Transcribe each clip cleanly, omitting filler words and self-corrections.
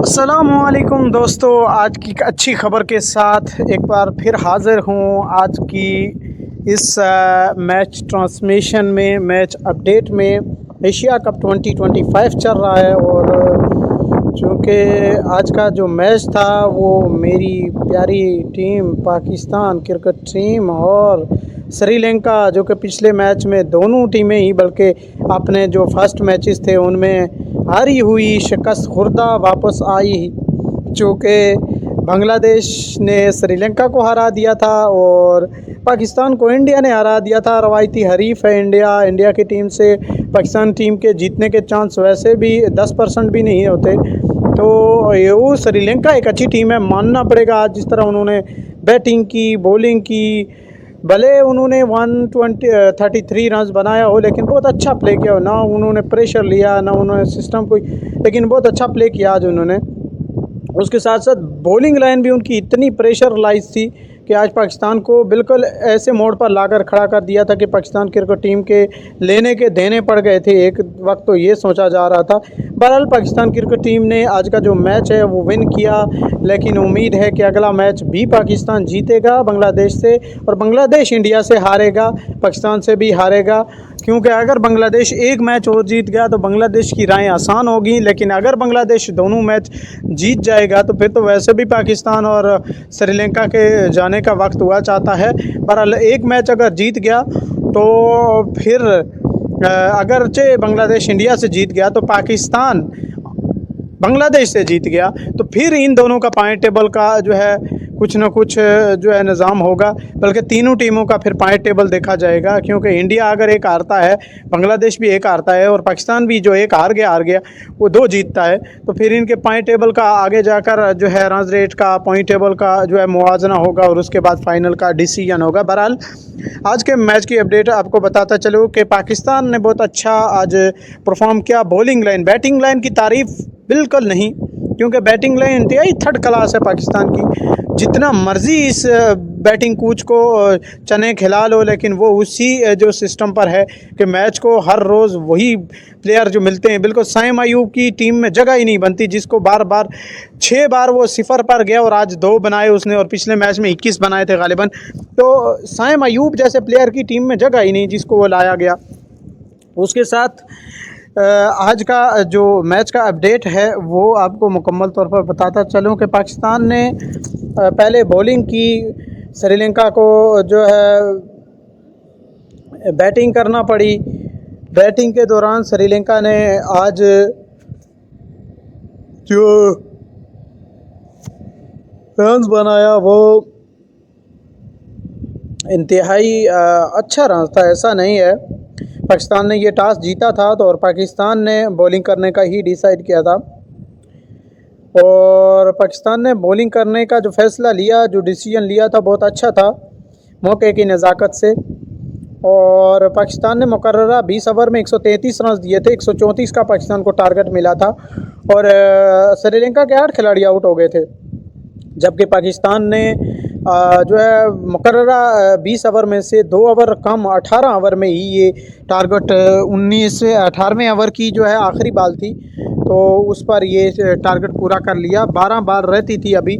अस्सलामुअलैकुम दोस्तों, आज की एक अच्छी ख़बर के साथ एक बार फिर हाज़िर हूँ। आज की इस मैच ट्रांसमिशन में, मैच अपडेट में एशिया कप 2025 चल रहा है। और चूँकि आज का जो मैच था वो मेरी प्यारी टीम पाकिस्तान क्रिकेट टीम और श्रीलंका, जो कि पिछले मैच में दोनों टीमें ही बल्कि अपने जो फर्स्ट मैचेस थे उनमें हारी हुई, शिकस्त खुर्दा वापस आई। चूँकि बांग्लादेश ने श्रीलंका को हरा दिया था और पाकिस्तान को इंडिया ने हरा दिया था। रवायती हरीफ है इंडिया की टीम से पाकिस्तान टीम के जीतने के चांस वैसे भी 10% भी नहीं होते। तो वो श्रीलंका एक अच्छी टीम है, मानना पड़ेगा। आज जिस तरह उन्होंने बैटिंग की, बॉलिंग की, भले उन्होंने 133 रन बनाया हो लेकिन बहुत अच्छा प्ले किया हो। ना उन्होंने प्रेशर लिया, ना उन्होंने सिस्टम कोई, लेकिन बहुत अच्छा प्ले किया आज उन्होंने। उसके साथ साथ बॉलिंग लाइन भी उनकी इतनी प्रेशराइज थी कि आज पाकिस्तान को बिल्कुल ऐसे मोड़ पर लाकर खड़ा कर दिया था कि पाकिस्तान क्रिकेट टीम के लेने के देने पड़ गए थे। एक वक्त तो ये सोचा जा रहा था। बहरहाल पाकिस्तान क्रिकेट टीम ने आज का जो मैच है वो विन किया, लेकिन उम्मीद है कि अगला मैच भी पाकिस्तान जीतेगा बांग्लादेश से, और बांग्लादेश इंडिया से हारेगा, पाकिस्तान से भी हारेगा। क्योंकि अगर बांग्लादेश एक मैच और जीत गया तो बांग्लादेश की राहें आसान होगी, लेकिन अगर बांग्लादेश दोनों मैच जीत जाएगा तो फिर तो वैसे भी पाकिस्तान और श्रीलंका के जाने का वक्त हुआ चाहता है। बहरहाल एक मैच अगर जीत गया तो फिर अगरचे बांग्लादेश इंडिया से जीत गया तो पाकिस्तान बांग्लादेश से जीत गया तो फिर इन दोनों का पॉइंट टेबल का जो है कुछ ना कुछ जो है निज़ाम होगा, बल्कि तीनों टीमों का फिर पॉइंट टेबल देखा जाएगा। क्योंकि इंडिया अगर एक हारता है, बांग्लादेश भी एक हारता है और पाकिस्तान भी जो एक हार गया वो 2 जीतता है, तो फिर इनके पॉइंट टेबल का आगे जाकर जो है रन रेट का, पॉइंट टेबल का जो है मुवाजना होगा और उसके बाद फाइनल का डिसीजन होगा। बहरहाल आज के मैच की अपडेट आपको बताता चलूँ कि पाकिस्तान ने बहुत अच्छा आज परफॉर्म किया। बॉलिंग लाइन, बैटिंग लाइन की तारीफ़ बिल्कुल नहीं, क्योंकि बैटिंग लाइन इंतहाई थर्ड क्लास है पाकिस्तान की। जितना मर्ज़ी इस बैटिंग कोच को चने खिला लो, लेकिन वो उसी जो सिस्टम पर है कि मैच को हर रोज़ वही प्लेयर जो मिलते हैं। बिल्कुल साइम अयूब की टीम में जगह ही नहीं बनती, जिसको बार बार 6 बार वो 0 पर गया और आज 2 बनाए उसने, और पिछले मैच में 21 बनाए थे गालिबन। तो साइम अयूब जैसे प्लेयर की टीम में जगह ही नहीं जिसको वो लाया गया। उसके साथ आज का जो मैच का अपडेट है वो आपको मुकम्मल तौर पर बताता चलूँ कि पाकिस्तान ने पहले बॉलिंग की, श्रीलंका को जो है बैटिंग करना पड़ी। बैटिंग के दौरान श्रीलंका ने आज जो रन्स बनाया वो इंतहाई अच्छा रन था, ऐसा नहीं है। पाकिस्तान ने ये टॉस जीता था तो और पाकिस्तान ने बॉलिंग करने का ही डिसाइड किया था, और पाकिस्तान ने बॉलिंग करने का जो फ़ैसला लिया, जो डिसीजन लिया था, बहुत अच्छा था मौके की नज़ाकत से। और पाकिस्तान ने मुकर्ररा 20 ओवर में 133 रन दिए थे, 134 का पाकिस्तान को टारगेट मिला था, और श्रीलंका के 8 खिलाड़ी आउट हो गए थे। जबकि पाकिस्तान ने जो है मुकर्ररा 20 ओवर में से 2 ओवर कम 18 ओवर में ही ये टारगेट 18वें ओवर की जो है आखिरी बॉल थी, तो उस पर ये टारगेट पूरा कर लिया। 12 बॉल रहती थी अभी,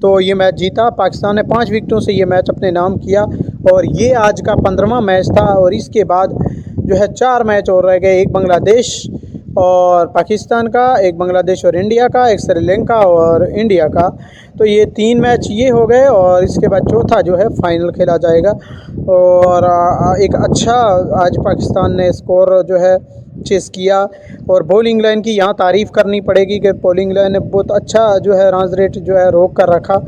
तो ये मैच जीता। पाकिस्तान ने 5 विकेटों से ये मैच अपने नाम किया, और ये आज का 15वां मैच था। और इसके बाद जो है 4 मैच और रह गए, एक बांग्लादेश और पाकिस्तान का, एक बांग्लादेश और इंडिया का, एक श्रीलंका और इंडिया का। तो ये 3 मैच ये हो गए, और इसके बाद चौथा जो है फाइनल खेला जाएगा। और एक अच्छा आज पाकिस्तान ने स्कोर जो है चेस किया। और बॉलिंग लाइन की यहाँ तारीफ़ करनी पड़ेगी कि बॉलिंग लाइन ने बहुत अच्छा जो है रन रेट जो है रोक कर रखा।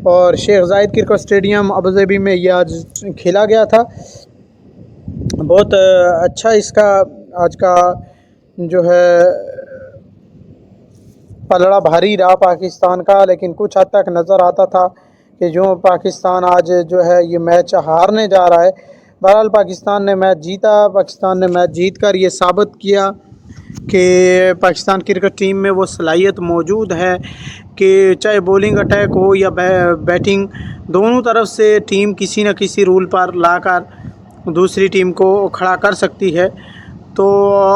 और शेख जायद क्रिकेट स्टेडियम अबुधाबी में ये आज खेला गया था। बहुत अच्छा इसका आज का जो है पलड़ा भारी रहा पाकिस्तान का, लेकिन कुछ हद तक नज़र आता था कि जो पाकिस्तान आज जो है ये मैच हारने जा रहा है। बहरहाल पाकिस्तान ने मैच जीता। पाकिस्तान ने मैच जीत कर ये साबित किया कि पाकिस्तान क्रिकेट टीम में वो सलाहियत मौजूद है कि चाहे बॉलिंग अटैक हो या बैटिंग, दोनों तरफ से टीम किसी न किसी रूल पर लाकर दूसरी टीम को खड़ा कर सकती है। तो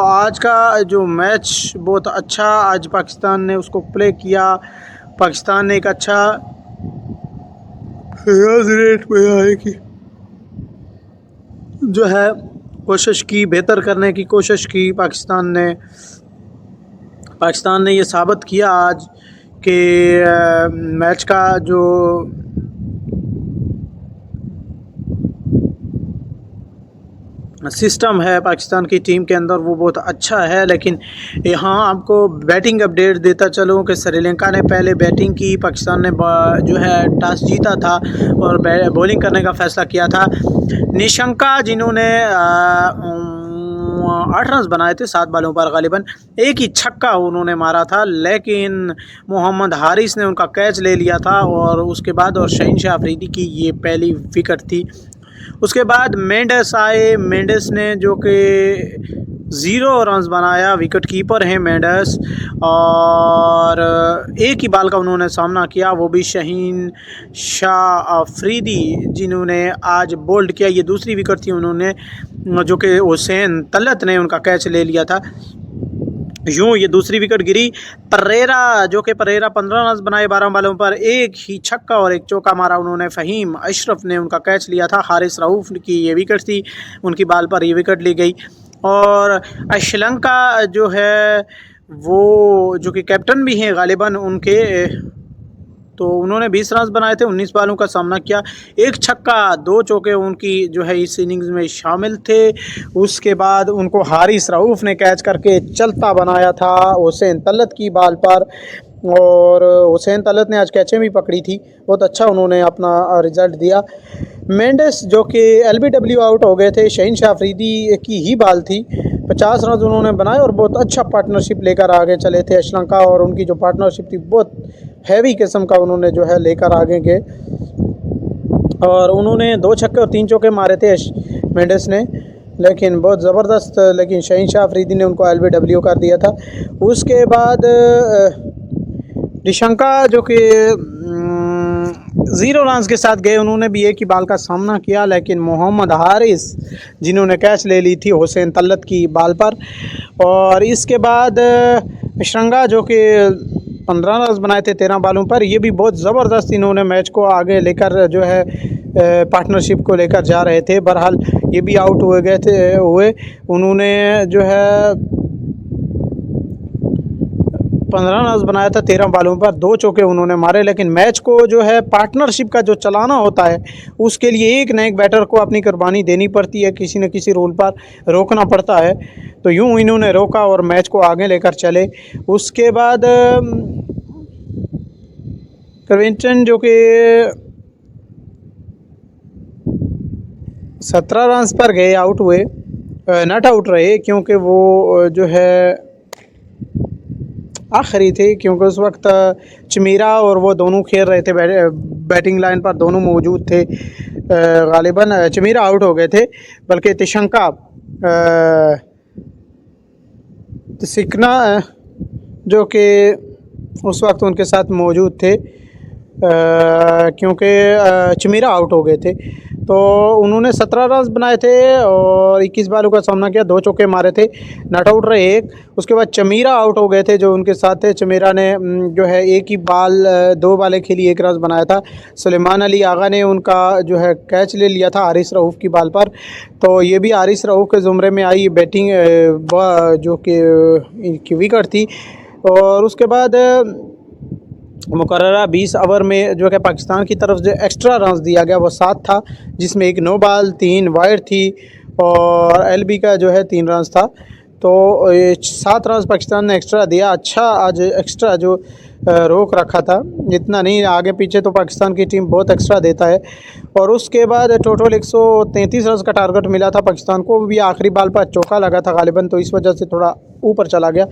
आज का जो मैच बहुत अच्छा आज पाकिस्तान ने उसको प्ले किया। पाकिस्तान ने एक अच्छा रेट में आने की जो है कोशिश की, बेहतर करने की कोशिश की। पाकिस्तान ने ये साबित किया आज कि मैच का जो सिस्टम है पाकिस्तान की टीम के अंदर वो बहुत अच्छा है। लेकिन यहाँ आपको बैटिंग अपडेट देता चलूँ कि श्रीलंका ने पहले बैटिंग की, पाकिस्तान ने जो है टॉस जीता था और बॉलिंग करने का फ़ैसला किया था। निशंका जिन्होंने 8 रन बनाए थे 7 बॉलों पर, गालिबन एक ही छक्का उन्होंने मारा था, लेकिन मोहम्मद हारिस ने उनका कैच ले लिया था और उसके बाद और शहीनशाह अफरीदी की ये पहली विकेट थी। उसके बाद मेंडिस आए, मेंडिस ने जो कि 0 रन बनाया, विकेट कीपर हैं मेंडिस, और एक ही बॉल का उन्होंने सामना किया, वो भी शहीन शाह अफरीदी जिन्होंने आज बोल्ड किया। ये दूसरी विकेट थी उन्होंने, जो कि हुसैन तलत ने उनका कैच ले लिया था। यूँ ये दूसरी विकेट गिरी। परेरा 15 रन बनाए 12 बॉलों पर, एक ही छक्का और एक चौका मारा उन्होंने। फ़हीम अशरफ ने उनका कैच लिया था। हारिस रऊफ़ की ये विकेट थी, उनकी बॉल पर ये विकेट ली गई। और श्रीलंका जो है वो जो कि कैप्टन भी हैं गालिबन उनके, तो उन्होंने 20 रन बनाए थे, 19 बॉलों का सामना किया, एक छक्का 2 चौके उनकी जो है इस इनिंग्स में शामिल थे। उसके बाद उनको हारिस रऊफ़ ने कैच करके चलता बनाया था हुसैन तलत की बॉल पर, और हुसैन तलत ने आज कैचें भी पकड़ी थी, बहुत अच्छा उन्होंने अपना रिज़ल्ट दिया। मेंडिस जो कि LBW आउट हो गए थे, शहीनशाह अफरीदी की ही बॉल थी, 50 रन उन्होंने बनाए और बहुत अच्छा पार्टनरशिप लेकर आगे चले थे श्रीलंका, और उनकी जो पार्टनरशिप थी बहुत हैवी किस्म का उन्होंने जो है लेकर आगे गए, और उन्होंने 2 छक्के और 3 चौके मारे थे मेंडिस ने, लेकिन बहुत ज़बरदस्त, लेकिन शहीनशाह अफरीदी ने उनको LBW कर दिया था। उसके बाद निशंका जो कि 0 रन के साथ गए, उन्होंने भी एक ही बॉल का सामना किया, लेकिन मोहम्मद हारिस जिन्होंने कैच ले ली थी हुसैन तलत की बॉल पर। और इसके बाद श्रीलंका जो कि 15 रन बनाए थे 13 बॉलों पर, ये भी बहुत ज़बरदस्त इन्होंने मैच को आगे लेकर जो है पार्टनरशिप को लेकर जा रहे थे। बहरहाल ये भी आउट हुए उन्होंने जो है 15 रन बनाया था 13 बॉलों पर, 2 चौके उन्होंने मारे। लेकिन मैच को जो है पार्टनरशिप का जो चलाना होता है, उसके लिए एक न एक बैटर को अपनी कुर्बानी देनी पड़ती है, किसी न किसी रूल पर रोकना पड़ता है। तो यूँ इन्होंने रोका और मैच को आगे लेकर चले। उसके बाद क्विंटन जो कि 17 रन पर गए, आउट हुए, नॉट आउट रहे, क्योंकि वो जो है आखिरी थे, क्योंकि उस वक्त चमीरा और वो दोनों खेल रहे थे, बैटिंग लाइन पर दोनों मौजूद थे। गालिबन चमीरा आउट हो गए थे, बल्कि तिशंका सिकना जो कि उस वक्त उनके साथ मौजूद थे, क्योंकि चमीरा आउट हो गए थे। तो उन्होंने 17 रन बनाए थे और 21 बॉलों का सामना किया, 2 चौके मारे थे, नॉट आउट रहे एक। उसके बाद चमीरा आउट हो गए थे जो उनके साथ थे। चमीरा ने जो है एक ही बॉल 2 बॉलें खेली, 1 रन बनाया था। सुलेमान अली आगा ने उनका जो है कैच ले लिया था हारिस रऊफ़ की बॉल पर, तो ये भी हारिस रऊफ़ के ज़ुमरे में आई बैटिंग जो कि इनकी विकेट थी। और उसके बाद मुकर्ररा 20 ओवर में जो कि पाकिस्तान की तरफ जो एक्स्ट्रा रन दिया गया वो 7 था, जिसमें 1 नो बॉल 3 वाइड थी और LB का जो है 3 रन था। तो 7 रन पाकिस्तान ने एक्स्ट्रा दिया। अच्छा आज एक्स्ट्रा जो रोक रखा था, इतना नहीं, आगे पीछे तो पाकिस्तान की टीम बहुत एक्स्ट्रा देता है। और उसके बाद टोटल 133 रन का टारगेट मिला था पाकिस्तान को, भी आखिरी बॉल पर चौका लगा था गालिबन, तो इस वजह से थोड़ा ऊपर चला गया।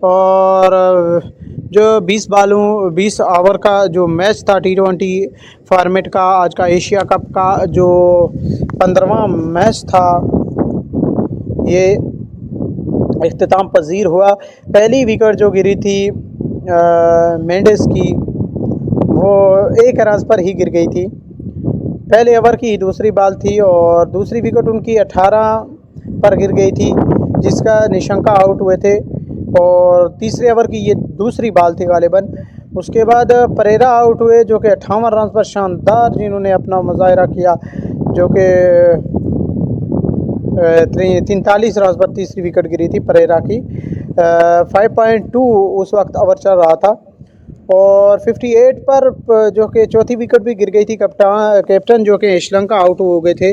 और जो 20 ओवर का जो मैच था T20 फॉर्मेट का, आज का एशिया कप का जो 15वां मैच था, ये इख्तिताम पजीर हुआ। पहली विकेट जो गिरी थी मेंडिस की, वो 1 रन पर ही गिर गई थी। पहले ओवर की दूसरी बॉल थी और दूसरी विकेट उनकी 18 पर गिर गई थी। जिसका निशंका आउट हुए थे और तीसरे ओवर की ये दूसरी बॉल थी गालिबन। उसके बाद परेरा आउट हुए जो कि 58 रन पर शानदार जिन्होंने अपना मुजाहरा किया, जो कि 43 रन पर तीसरी विकेट गिरी थी परेरा की। 5.2 उस वक्त ओवर चल रहा था और 58 पर जो कि चौथी विकेट भी गिर गई थी। कैप्टन जो कि श्रीलंका आउट हो गए थे।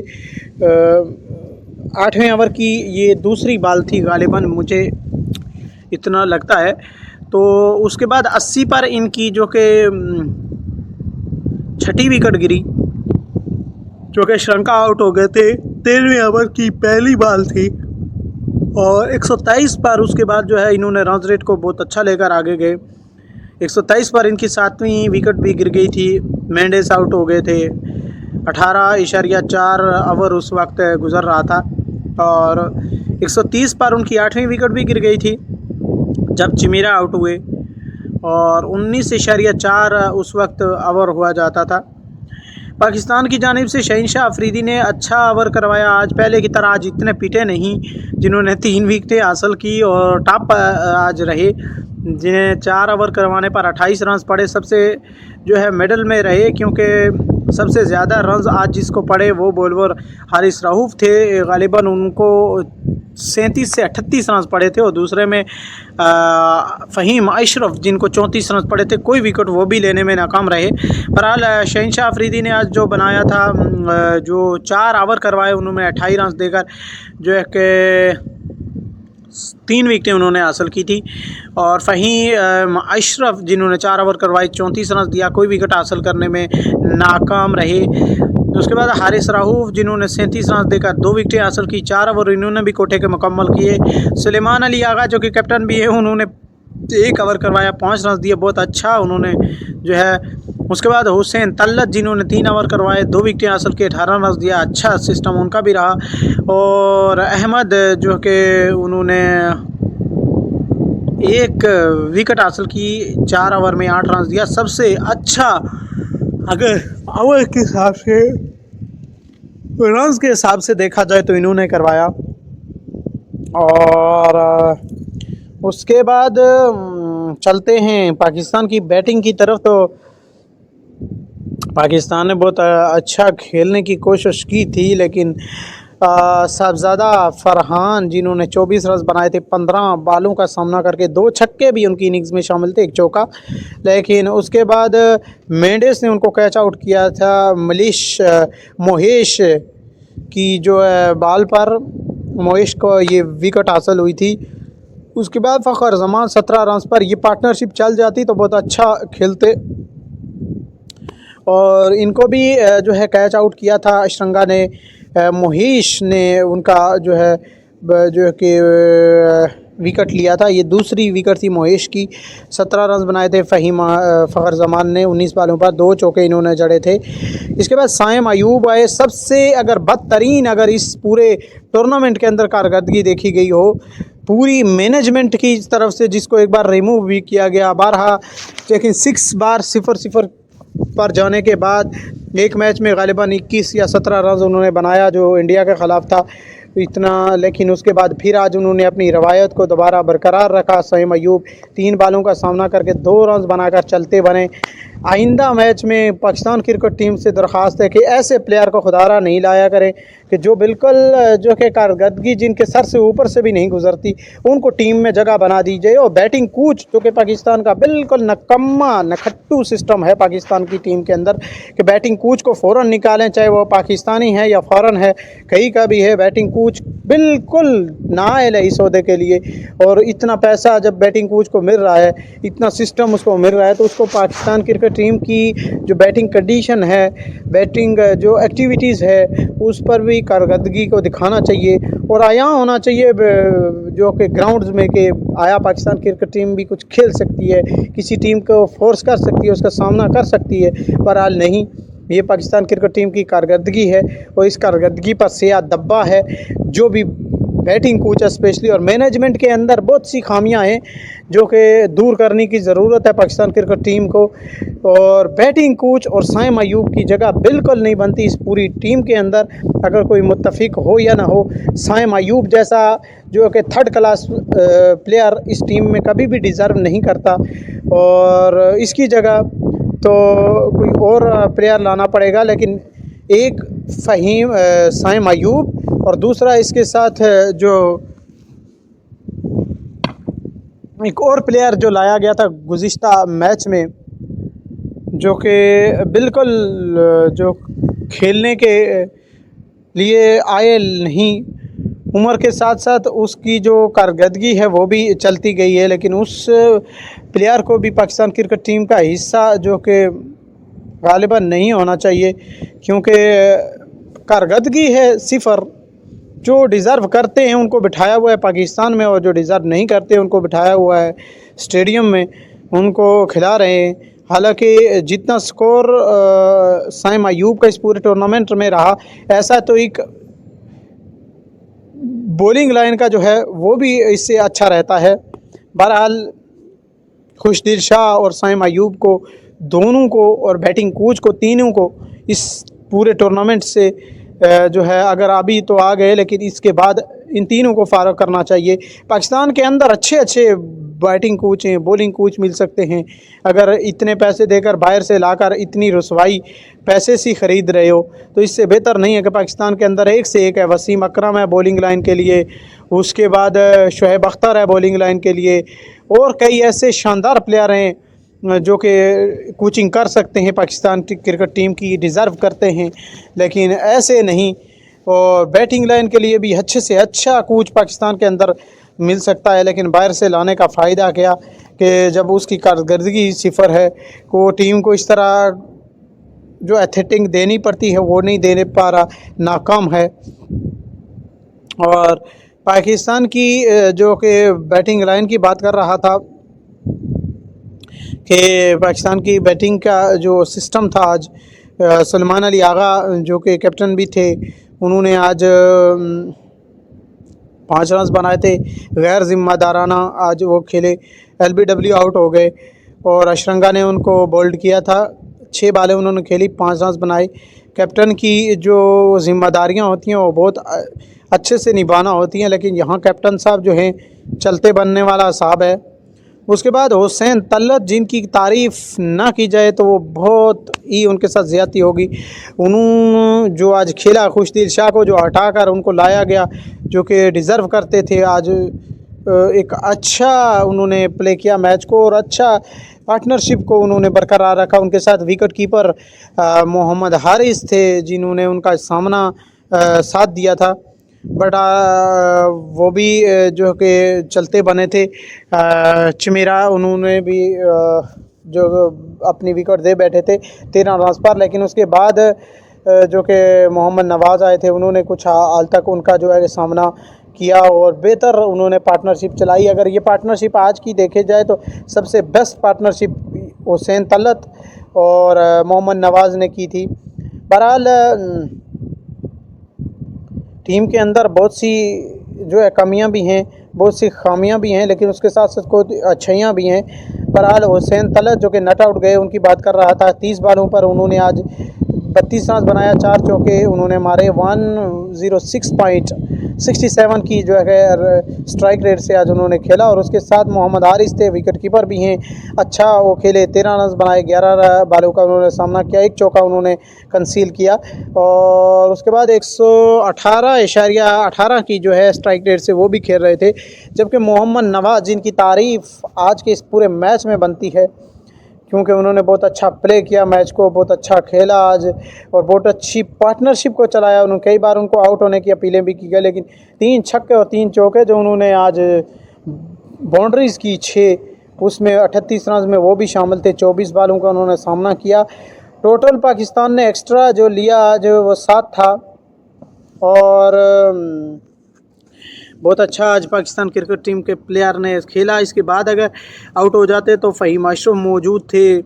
8वें ओवर की ये दूसरी बॉल थी गालिबन, मुझे इतना लगता है। तो उसके बाद 80 पर इनकी जो कि छठी विकेट गिरी, जो कि श्रीलंका आउट हो गए थे। 13वें ओवर की पहली बॉल थी और 123 पर उसके बाद जो है इन्होंने रन रेट को बहुत अच्छा लेकर आगे गए। 123 पर इनकी 7वीं विकेट भी गिर गई थी। मेंडिस आउट हो गए थे। 18.4 ओवर उस वक्त गुजर रहा था और 130 पर उनकी 8वीं विकेट भी गिर गई थी जब चिमीरा आउट हुए और 19.4 उस वक्त ओवर हुआ जाता था। पाकिस्तान की जानिब से शहनशाह अफरीदी ने अच्छा ओवर करवाया। आज पहले की तरह आज इतने पिटे नहीं, जिन्होंने 3 विकेटें हासिल की और टॉप आज रहे, जिन्हें 4 ओवर करवाने पर 28 रन पड़े। सबसे जो है मिडल में रहे, क्योंकि सबसे ज़्यादा रन आज जिसको पड़े वो बॉलर हारिस रऊफ थे। गालिबन उनको 37 से 38 रन पड़े थे और दूसरे में फ़हीम अशरफ जिनको 34 रन पड़े थे। कोई विकेट वो भी लेने में नाकाम रहे। बहरहाल शहनशाह अफरीदी ने आज जो बनाया था, जो 4 ओवर करवाए उन्होंने 28 रन देकर जो है कि 3 विकेटें उन्होंने हासिल की थी और फ़हीम अशरफ जिन्होंने 4 ओवर करवाए 34 रन दिया, कोई विकेट हासिल करने में नाकाम रहे। उसके बाद हारिस रऊफ जिन्होंने 37 रन देकर 2 विकेटें हासिल की, 4 ओवर इन्होंने भी कोटे के मुकम्मल किए। सुलेमान अली आगा जो कि कैप्टन भी है, उन्होंने 1 ओवर करवाया 5 रन दिए, बहुत अच्छा उन्होंने जो है। उसके बाद हुसैन तल्लत जिन्होंने 3 ओवर करवाए 2 विकेटें हासिल की, 18 रन दिया, अच्छा सिस्टम उनका भी रहा। और अहमद जो कि उन्होंने 1 विकेट हासिल की, 4 ओवर में 8 रन दिया। सबसे अच्छा अगर ओवर के हिसाब से, रन के हिसाब से देखा जाए तो इन्होंने करवाया। और उसके बाद चलते हैं पाकिस्तान की बैटिंग की तरफ। तो पाकिस्तान ने बहुत अच्छा खेलने की कोशिश की थी, लेकिन साहबजादा फरहान जिन्होंने 24 रन बनाए थे 15 बॉलों का सामना करके, 2 छक्के भी उनकी इनिंग्स में शामिल थे, 1 चौका। लेकिन उसके बाद मेंडिस ने उनको कैच आउट किया था। मोहेश की जो है बॉल पर मोहेश को ये विकेट हासिल हुई थी। उसके बाद फ़खर जमान 17 रन पर ये पार्टनरशिप चल जाती तो बहुत अच्छा खेलते और इनको भी जो है कैच आउट किया था अशरंगा ने। मोहेश ने उनका जो है कि विकेट लिया था। ये दूसरी विकेट थी मोहेश की। 17 रन बनाए थे फ़खर जमान ने 19 बॉलों पर, 2 चौके इन्होंने जड़े थे। इसके बाद साइम अयूब आए। सबसे अगर बदतरीन अगर इस पूरे टूर्नामेंट के अंदर कारकर्दगी देखी गई हो पूरी मैनेजमेंट की तरफ से, जिसको एक बार रिमूव भी किया गया बारहा, लेकिन 6 बार 0-0 पर जाने के बाद एक मैच में गालिबन 21 या 17 रन उन्होंने बनाया जो इंडिया के ख़िलाफ़ था इतना। लेकिन उसके बाद फिर आज उन्होंने अपनी रवायत को दोबारा बरकरार रखा। साइम अयूब 3 बॉलों का सामना करके 2 रन बनाकर चलते बने। आइंदा मैच में पाकिस्तान क्रिकेट टीम से दरख्वास्त है कि ऐसे प्लेयर को खुदारा नहीं लाया करें कि जो बिल्कुल जो कि कारकर्दगी जिनके सर से ऊपर से भी नहीं गुजरती, उनको टीम में जगह बना दी जाए। और बैटिंग कोच जो कि पाकिस्तान का बिल्कुल नकम्मा नखट्टू सिस्टम है पाकिस्तान की टीम के अंदर, कि बैटिंग कोच को फ़ौरन निकालें, चाहे वो पाकिस्तानी है या फ़ौरन है, कहीं का भी है। बैटिंग कोच बिल्कुल नाअहल है इस ओहदे के लिए। और इतना पैसा जब बैटिंग कोच को मिल रहा है, इतना सिस्टम उसको मिल रहा है, तो उसको पाकिस्तान क्रिकेट टीम की जो बैटिंग कंडीशन है, बैटिंग जो एक्टिविटीज़ है, उस पर भी कारकर्दगी को दिखाना चाहिए और आया होना चाहिए जो कि ग्राउंड्स में कि आया पाकिस्तान क्रिकेट टीम भी कुछ खेल सकती है, किसी टीम को फोर्स कर सकती है, उसका सामना कर सकती है। बहरहाल नहीं, ये पाकिस्तान क्रिकेट टीम की कारकर्दगी है और इस कारकर्दगी पर सिया दब्बा है। जो भी बैटिंग कोच स्पेशली और मैनेजमेंट के अंदर बहुत सी खामियां हैं जो कि दूर करने की ज़रूरत है पाकिस्तान क्रिकेट टीम को। और बैटिंग कोच और साइम अयूब की जगह बिल्कुल नहीं बनती इस पूरी टीम के अंदर। अगर कोई मुत्तफिक हो या ना हो, साइम अयूब जैसा जो कि थर्ड क्लास प्लेयर इस टीम में कभी भी डिज़र्व नहीं करता, और इसकी जगह तो कोई और प्लेयर लाना पड़ेगा। लेकिन एक फ़हीम साइम अयूब और दूसरा इसके साथ जो एक और प्लेयर जो लाया गया था गुज़िश्ता मैच में, जो कि बिल्कुल जो खेलने के लिए आए नहीं, उम्र के साथ साथ उसकी जो कारकर्दगी है वो भी चलती गई है। लेकिन उस प्लेयर को भी पाकिस्तान क्रिकेट टीम का हिस्सा जो कि गालिबन नहीं होना चाहिए, क्योंकि कारकर्दगी है सिफ़र। जो डिज़र्व करते हैं उनको बिठाया हुआ है पाकिस्तान में, और जो डिज़र्व नहीं करते उनको बिठाया हुआ है स्टेडियम में, उनको खिला रहे हैं। हालांकि जितना स्कोर साइम अयूब का इस पूरे टूर्नामेंट में रहा, ऐसा तो एक बॉलिंग लाइन का जो है वो भी इससे अच्छा रहता है। बहरहाल खुशदिल शाह और साइम अयूब को दोनों को और बैटिंग कोच को तीनों को इस पूरे टूर्नामेंट से जो है, अगर अभी तो आ गए लेकिन इसके बाद इन तीनों को फारग करना चाहिए। पाकिस्तान के अंदर अच्छे अच्छे बैटिंग कोच हैं, बॉलिंग कोच मिल सकते हैं। अगर इतने पैसे देकर बाहर से लाकर इतनी रसवाई पैसे से ख़रीद रहे हो, तो इससे बेहतर नहीं है कि पाकिस्तान के अंदर एक से एक है। वसीम अकरम है बॉलिंग लाइन के लिए, उसके बाद शुएब अख्तर है बॉलिंग लाइन के लिए, और कई ऐसे शानदार प्लेयर हैं जो कि कोचिंग कर सकते हैं पाकिस्तान क्रिकेट टीम की, डिज़र्व करते हैं। लेकिन ऐसे नहीं, और बैटिंग लाइन के लिए भी अच्छे से अच्छा कोच पाकिस्तान के अंदर मिल सकता है। लेकिन बाहर से लाने का फ़ायदा क्या कि जब उसकी कारकर्दगी सिफ़र है, को टीम को इस तरह जो एथेटिंग देनी पड़ती है वो नहीं देने पा रहा, नाकाम है। और पाकिस्तान की जो कि बैटिंग लाइन की बात कर रहा था कि पाकिस्तान की बैटिंग का जो सिस्टम था, आज सलमान अली आगा जो कि कैप्टन भी थे, उन्होंने आज 5 रन बनाए थे गैर ज़िम्मेदाराना। आज वो खेले, LBW आउट हो गए और अशरंगा ने उनको बोल्ड किया था। 6 बालें उन्होंने खेली, 5 रन बनाए। कैप्टन की जो ज़िम्मेदारियां होती हैं वो बहुत अच्छे से निभाना होती हैं, लेकिन यहाँ कैप्टन साहब जो हैं चलते बनने वाला साहब है। उसके बाद हुसैन तलत, जिनकी तारीफ़ ना की जाए तो वो बहुत ही उनके साथ ज़्यादती होगी। उन्होंने जो आज खेला, खुशदिल शाह को जो हटाकर उनको लाया गया जो कि डिज़र्व करते थे, आज एक अच्छा उन्होंने प्ले किया मैच को, और अच्छा पार्टनरशिप को उन्होंने बरकरार रखा। उनके साथ विकेट कीपर मोहम्मद हारिस थे जिन्होंने उनका सामना साथ दिया था, बट वो भी जो कि चलते बने थे। चमेरा उन्होंने भी जो अपनी विकेट दे बैठे थे 13 रन पर, लेकिन उसके बाद जो कि मोहम्मद नवाज़ आए थे, उन्होंने कुछ हाल तक उनका जो है सामना किया और बेहतर उन्होंने पार्टनरशिप चलाई। अगर ये पार्टनरशिप आज की देखे जाए तो सबसे बेस्ट पार्टनरशिप हुसैन तलत और मोहम्मद नवाज़ ने की थी। बहरहाल टीम के अंदर बहुत सी जो है कमियां भी हैं, बहुत सी खामियां भी हैं, लेकिन उसके साथ साथ कुछ अच्छाइयां भी हैं। बहरहाल हुसैन तलत जो कि नट आउट गए, उनकी बात कर रहा था। 30 बालों पर उन्होंने आज 32 रन बनाया, 4 चौके उन्होंने मारे। 106.67 की जो है स्ट्राइक रेट से आज उन्होंने खेला, और उसके साथ मोहम्मद हारिस थे, विकेट कीपर भी हैं, अच्छा वो खेले। 13 रन बनाए, 11 बालों का उन्होंने सामना किया, 1 चौका उन्होंने कंसील किया, और उसके बाद 118.18 की जो है स्ट्राइक रेट से वो भी खेल रहे थे। जबकि मोहम्मद नवाज़, जिनकी तारीफ़ आज के इस पूरे मैच में बनती है क्योंकि उन्होंने बहुत अच्छा प्ले किया मैच को, बहुत अच्छा खेला आज, और बहुत अच्छी पार्टनरशिप को चलाया। उन्होंने कई बार उनको आउट होने की अपीलें भी की गई, लेकिन 3 छक्के और 3 चौके जो उन्होंने आज बाउंड्रीज़ की 6, उसमें 38 रन में वो भी शामिल थे। 24 बालों का उन्होंने सामना किया। टोटल पाकिस्तान ने एक्स्ट्रा जो लिया आज वो 7 था, और बहुत अच्छा आज पाकिस्तान क्रिकेट टीम के प्लेयर ने खेला। इसके बाद अगर आउट हो जाते तो फ़हीम अशरफ मौजूद थे,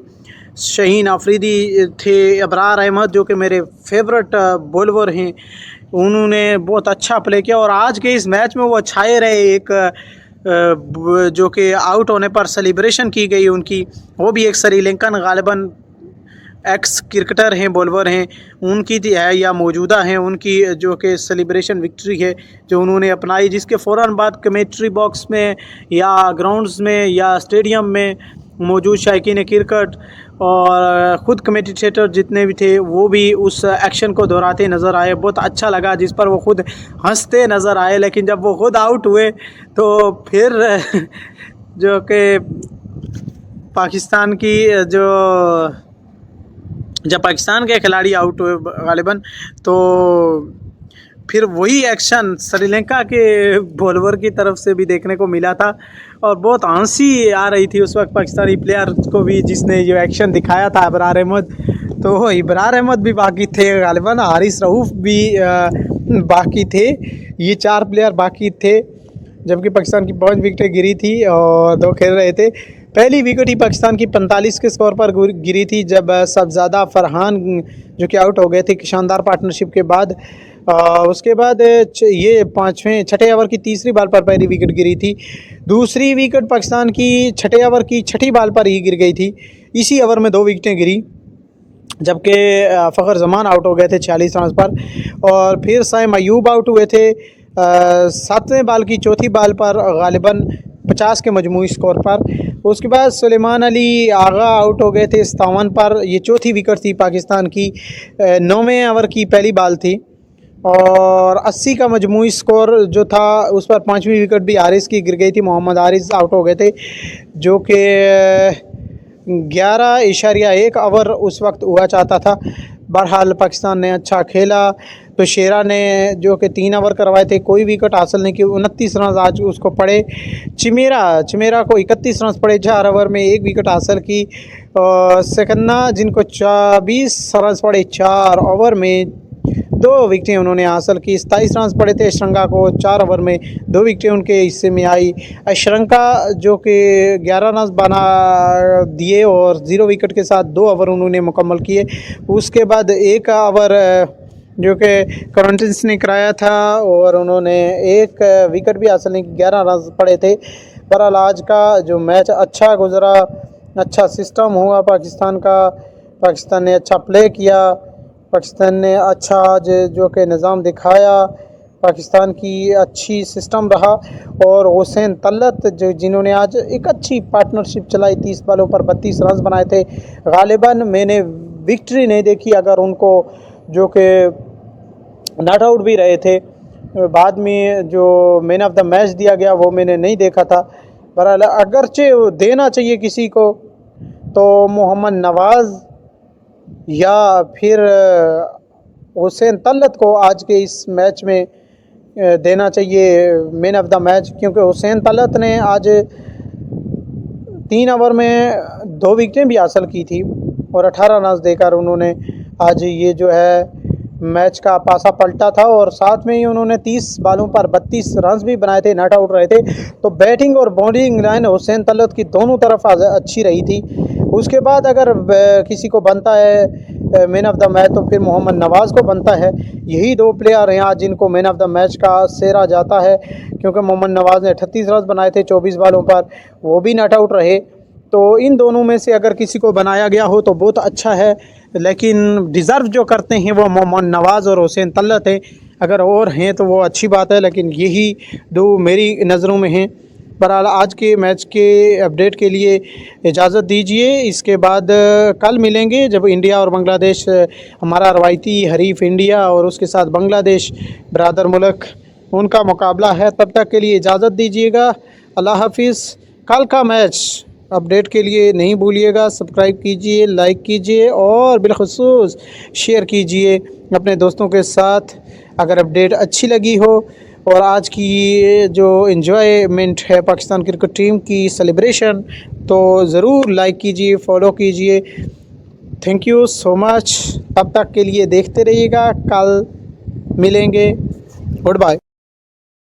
शहीन आफरीदी थे, अबरार अहमद जो कि मेरे फेवरेट बॉलर हैं, उन्होंने बहुत अच्छा प्ले किया। और आज के इस मैच में वो छाए रहे। एक जो कि आउट होने पर सेलिब्रेशन की गई उनकी, वो भी एक श्रीलंकन गालिबन एक्स क्रिकेटर हैं, बॉलर हैं, उनकी है या मौजूदा हैं, उनकी जो कि सेलिब्रेशन विक्ट्री है जो उन्होंने अपनाई, जिसके फ़ौरन बाद कमेंट्री बॉक्स में या ग्राउंड्स में या स्टेडियम में मौजूद शायकीन क्रिकेट और ख़ुद कमेंटेटर जितने भी थे वो भी उस एक्शन को दोहराते नज़र आए। बहुत अच्छा लगा, जिस पर वो ख़ुद हंसते नज़र आए। लेकिन जब वो ख़ुद आउट हुए तो फिर जो कि पाकिस्तान की जब पाकिस्तान के खिलाड़ी आउट हुए गालिबन, तो फिर वही एक्शन श्रीलंका के बॉलर की तरफ से भी देखने को मिला था और बहुत हंसी आ रही थी उस वक्त पाकिस्तानी प्लेयर को भी, जिसने ये एक्शन दिखाया था इब्रार अहमद। तो इब्रार अहमद भी बाकी थे गालिबन, हारिस रऊफ़ भी बाकी थे, ये 4 प्लेयर बाकी थे, जबकि पाकिस्तान की 5 विकेटें गिरी थी और 2 खेल रहे थे। पहली विकेट ही पाकिस्तान की 45 के स्कोर पर गिरी थी जब सबजादा फरहान जो कि आउट हो गए थे शानदार पार्टनरशिप के बाद। उसके बाद ये 6ठे ओवर की तीसरी बॉल पर पहली विकेट गिरी थी। दूसरी विकेट पाकिस्तान की 6ठे ओवर की 6ठी बॉल पर ही गिर गई थी। इसी ओवर में 2 विकेटें गिरी, जबकि फ़खर जमान आउट हो गए थे 46 रन पर। और फिर साइम अयूब आउट हुए थे 7वें बॉल की 4थी बॉल पर गालिबन 50 के मजमूई स्कोर पर। उसके बाद सुलेमान अली आगा आउट हो गए थे 57 पर। ये 4थी विकेट थी पाकिस्तान की। 9वें ओवर की पहली बॉल थी और 80 का मजमूई स्कोर जो था उस पर 5वीं विकेट भी हारिस की गिर गई थी। मोहम्मद हारिस आउट हो गए थे, जो कि 11.1 ओवर उस वक्त हुआ चाहता था। बहरहाल पाकिस्तान ने अच्छा खेला। तो शेरा ने जो कि 3 ओवर करवाए थे, कोई विकेट हासिल नहीं की, 29 रन आज उसको पड़े। चिमेरा को 31 रन पड़े, 4 ओवर में 1 विकेट हासिल की। और सेकन्ना जिनको 24 रन पड़े 4 ओवर में 2 विकेटें उन्होंने हासिल की। 27 रन पड़े थे श्रीलंका को, 4 ओवर में 2 विकेटें उनके हिस्से में आई। श्रीलंका जो कि 11 रन बना दिए और 0 विकेट के साथ 2 ओवर उन्होंने मुकम्मल किए। उसके बाद 1 ओवर जो कि करंटिस ने कराया था और उन्होंने 1 विकेट भी हासिल नहीं की, 11 रन पड़े थे। बहरहाल आज का जो मैच अच्छा गुजरा, अच्छा सिस्टम हुआ पाकिस्तान का, पाकिस्तान ने अच्छा प्ले किया, पाकिस्तान ने अच्छा आज जो कि निज़ाम दिखाया, पाकिस्तान की अच्छी सिस्टम रहा। और हुसैन तलत जिन्होंने आज एक अच्छी पार्टनरशिप चलाई, 30 बॉलों पर 32 रन बनाए थे। गालिबन मैंने विक्ट्री नहीं देखी, अगर उनको जो कि नॉट आउट भी रहे थे, बाद में जो मैन ऑफ द मैच दिया गया वो मैंने नहीं देखा था। बहरहाल अगरचे देना चाहिए किसी को तो मोहम्मद नवाज़ या फिर हुसैन तलत को आज के इस मैच में देना चाहिए मैन ऑफ द मैच, क्योंकि हुसैन तलत ने आज 3 ओवर में 2 विकेटें भी हासिल की थी और 18 रन देकर उन्होंने आज ये जो है मैच का पासा पलटा था। और साथ में ही उन्होंने 30 बॉलों पर 32 रन भी बनाए थे, नॉट आउट रहे थे। तो बैटिंग और बॉलिंग लाइन हुसैन तलत की दोनों तरफ अच्छी रही थी। उसके बाद अगर किसी को बनता है मैन ऑफ द मैच तो फिर मोहम्मद नवाज़ को बनता है। यही 2 प्लेयर हैं आज जिनको मैन ऑफ द मैच का सेहरा जाता है, क्योंकि मोहम्मद नवाज़ ने 38 रन बनाए थे 24 बॉलों पर, वो भी नॉट आउट रहे। तो इन दोनों में से अगर किसी को बनाया गया हो तो बहुत अच्छा है, लेकिन डिज़र्व जो करते हैं वो मोहम्मद नवाज़ और हुसैन तलत हैं। अगर और हैं तो वो अच्छी बात है, लेकिन यही 2 मेरी नज़रों में हैं। बहरहाल आज के मैच के अपडेट के लिए इजाज़त दीजिए। इसके बाद कल मिलेंगे जब इंडिया और बांग्लादेश, हमारा रवायती हरीफ इंडिया और उसके साथ बांग्लादेश बरादर मुल्क, उनका मुकाबला है। तब तक के लिए इजाज़त दीजिएगा। अल्लाह हाफिज़। कल का मैच अपडेट के लिए नहीं भूलिएगा, सब्सक्राइब कीजिए, लाइक कीजिए और बिलखुसूस शेयर कीजिए अपने दोस्तों के साथ अगर अपडेट अच्छी लगी हो। और आज की जो एंजॉयमेंट है पाकिस्तान क्रिकेट टीम की सेलिब्रेशन, तो ज़रूर लाइक कीजिए, फॉलो कीजिए। Thank you so much. तब तक के लिए देखते रहिएगा, कल मिलेंगे। Good bye.